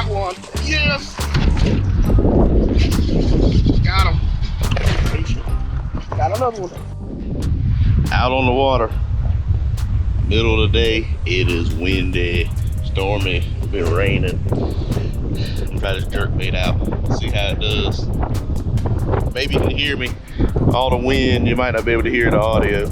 Got one. Yes. Got him. Got another one. Out on the water. Middle of the day. It is windy, stormy, been raining. I'm trying to jerk bait out. See how it does. Maybe you can hear me. All the wind, you might not be able to hear the audio.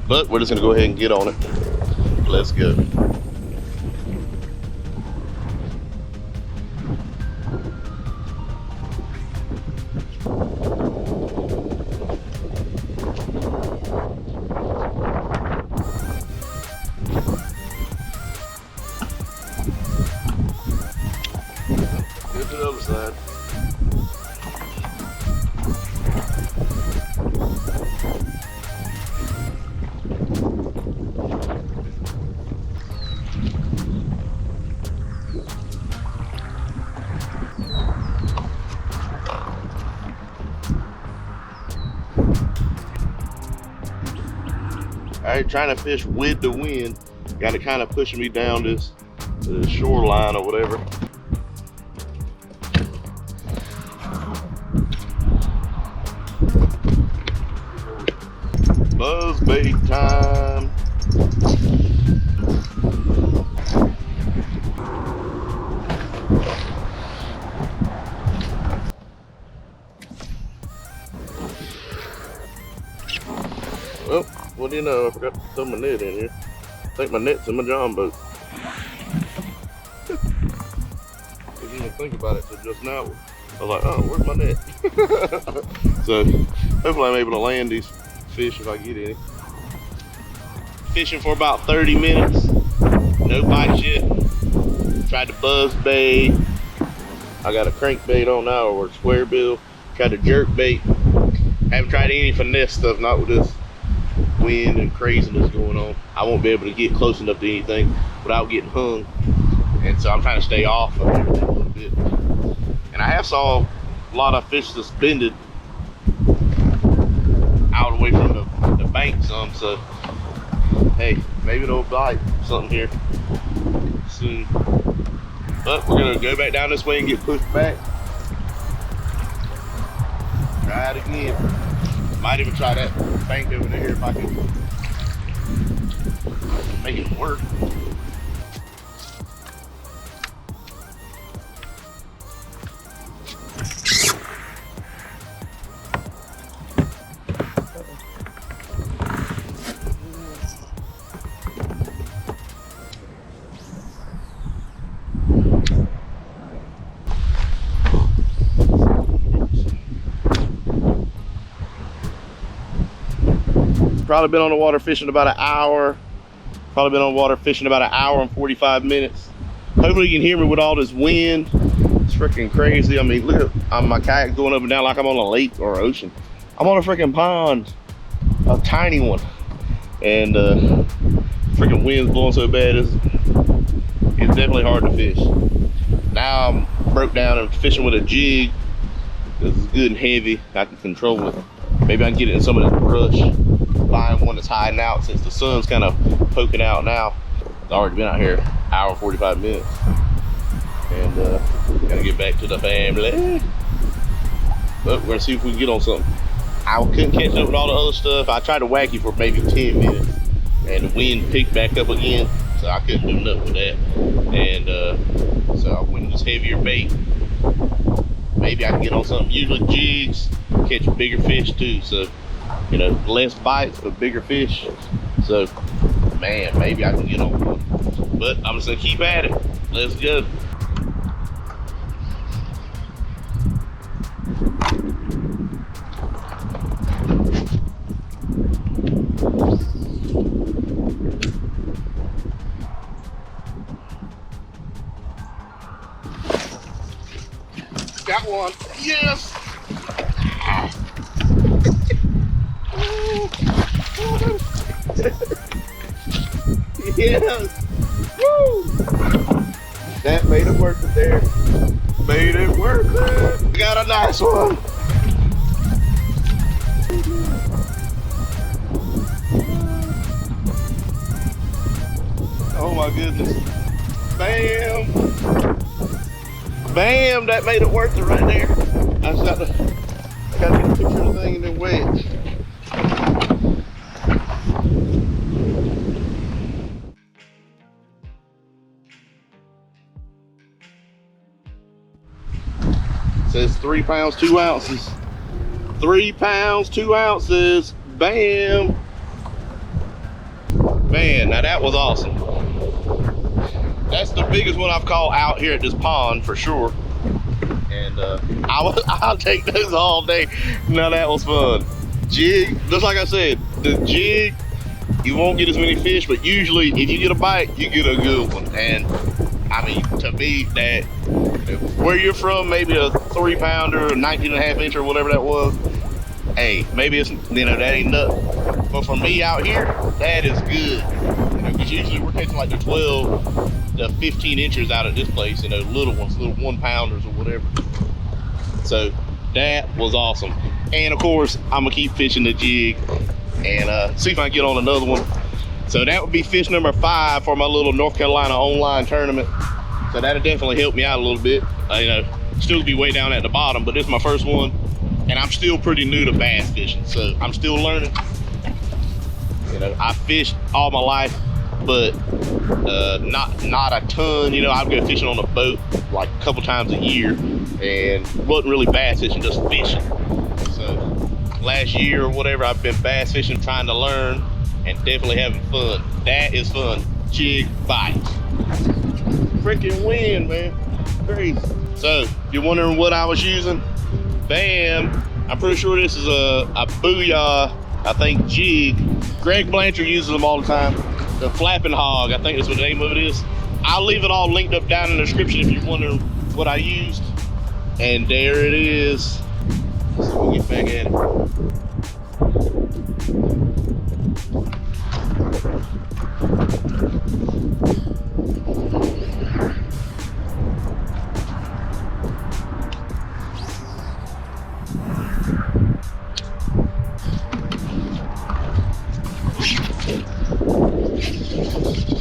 But we're just gonna go ahead and get on it. Let's go. Get to the other side. Alright, trying to fish with the wind. Got it kind of pushing me down this shoreline or whatever. Buzz bait time. Well, what do you know? I forgot to throw my net in here. I think my net's in my John boat. Didn't even think about it till just now. I was like, oh, where's my net? So hopefully I'm able to land these fish if I get any. Fishing for about 30 minutes. No bites yet. Tried to buzz bait. I got a crankbait on now, or a square bill. Tried to jerk bait. Haven't tried any finesse stuff, not with this wind and craziness going on. I won't be able to get close enough to anything without getting hung. And so I'm trying to stay off of everything a little bit. And I have saw a lot of fish suspended out away from the bank some, so hey, maybe they'll bite something here soon. But we're gonna go back down this way and get pushed back. Try it again. Might even try that bank over there if I can make it work. Probably been on the water fishing about an hour. Probably been on the water fishing about an hour and 45 minutes. Hopefully you can hear me with all this wind. It's freaking crazy. I mean, look at my kayak going up and down like I'm on a lake or ocean. I'm on a freaking pond, a tiny one. And freaking wind's blowing so bad, it's definitely hard to fish. Now I'm broke down and fishing with a jig. This is good and heavy. I can control it. Maybe I can get it in some of this brush. Find one that's hiding out since the sun's kind of poking out now. It's already been out here an hour and 45 minutes. And gotta get back to the family. But we're gonna see if we can get on something. I couldn't catch up with all the other stuff. I tried to wacky for maybe 10 minutes and the wind picked back up again, so I couldn't do nothing with that. And so I went with this heavier bait. Maybe I can get on something. Usually jigs catch bigger fish too, so you know, less bites but bigger fish. So man, maybe I can get on one. But I'm just gonna keep at it. Let's go. Got one. Yes. Yes. Woo. That made it worth it there. Made it worth it. Got a nice one. Oh my goodness. Bam. Bam, that made it worth it right there. I just got to get a picture of the thing and then wedge. It says 3 pounds, 2 ounces. 3 pounds, 2 ounces. Bam. Man, now that was awesome. That's the biggest one I've caught out here at this pond for sure. And I'll take those all day. Now that was fun. Jig, just like I said, the jig, you won't get as many fish, but usually if you get a bite, you get a good one. And I mean, to me, that where you're from, maybe a 3 pounder, 19.5 inch or whatever that was, hey, maybe it's, you know, that ain't nothing. But for me out here, that is good. You know, because usually we're catching like the 12 to 15 inches out of this place, you know, little ones, little 1 pounders or whatever. So that was awesome. And of course, I'm gonna keep fishing the jig and see if I can get on another one. So that would be fish number 5 for my little North Carolina online tournament. So that'll definitely help me out a little bit. You know, still be way down at the bottom, but this is my first one. And I'm still pretty new to bass fishing, so I'm still learning. You know, I fished all my life, but not a ton. You know, I'd go fishing on a boat like a couple times a year, and wasn't really bass fishing, just fishing. So last year or whatever, I've been bass fishing, trying to learn, and definitely having fun. That is fun. Jig bite. Freaking wind, man. Crazy. So if you're wondering what I was using, bam, I'm pretty sure this is a Booyah, I think, jig. Greg Blanchard uses them all the time. The Flapping Hog, I think that's what the name of it is. I'll leave it all linked up down in the description if you're wondering what I used. And there it is. Let's see if we get back at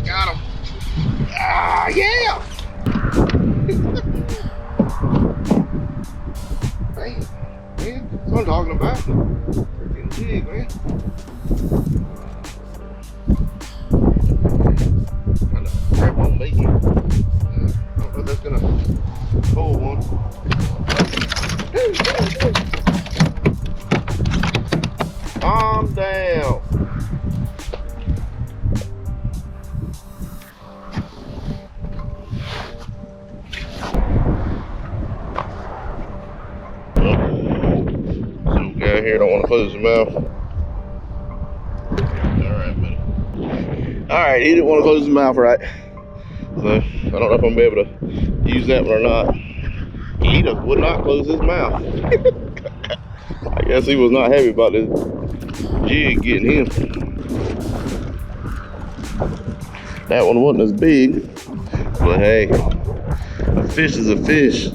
Got him. Ah, yeah. Man, that's what I'm talking about. Freaking jig, man. Trying to grab one bait. I don't know if that's gonna hold one. Calm down. Here, don't want to close his mouth. Alright, buddy. Alright, he didn't want to close his mouth right. So, I don't know if I'm going to be able to use that one or not. He would not close his mouth. I guess he was not happy about this jig getting him. That one wasn't as big, but hey, a fish is a fish.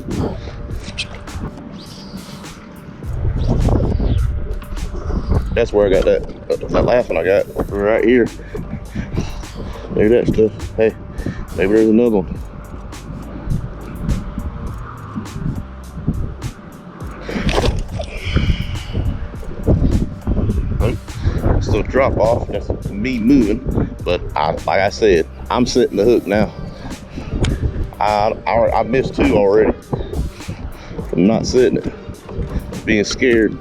That's where I got that last one I got right here. Maybe that stuff. Hey, maybe there's another one. Nope. Still drop off. That's me moving. But like I said, I'm setting the hook now. I missed 2 already. I'm not setting it. Being scared.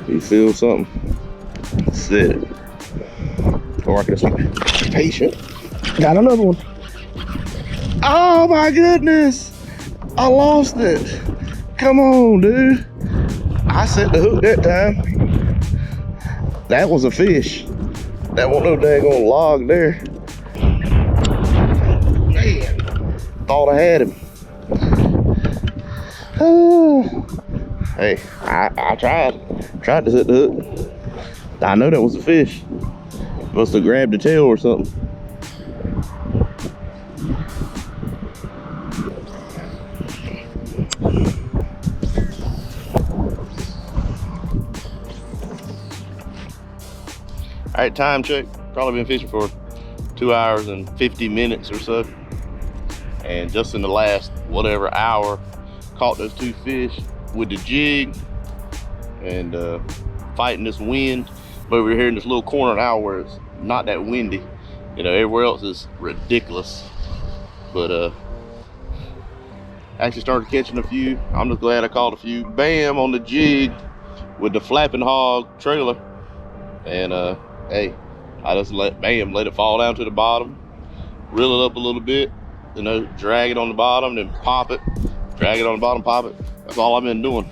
You feel something? Set it. Or I can just be patient. Got another one. Oh my goodness! I lost it. Come on, dude. I set the hook that time. That was a fish. That wasn't no daggone log there. Man, thought I had him. Hey, I tried to set the hook. I know that was a fish. Must have grabbed the tail or something. All right, time check. Probably been fishing for 2 hours and 50 minutes or so. And just in the last, whatever, hour, caught those 2 fish with the jig and fighting this wind. But over here in this little corner now where it's not that windy, you know, everywhere else is ridiculous. But actually started catching a few. I'm just glad I caught a few. Bam, on the jig with the flapping hog trailer. And hey, I just let it fall down to the bottom, reel it up a little bit, you know, drag it on the bottom, then pop it, drag it on the bottom, pop it. That's all I've been doing.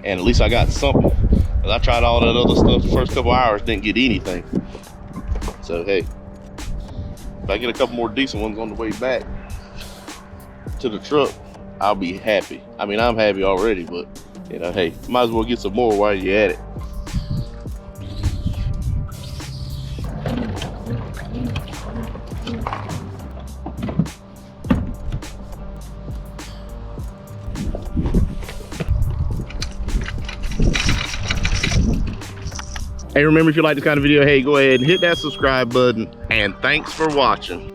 And at least I got something. Cause I tried all that other stuff the first couple hours, didn't get anything. So hey, if I get a couple more decent ones on the way back to the truck, I'll be happy. I mean, I'm happy already, but you know, hey, might as well get some more while you're at it. Hey, remember, if you like this kind of video, hey, go ahead and hit that subscribe button, and thanks for watching.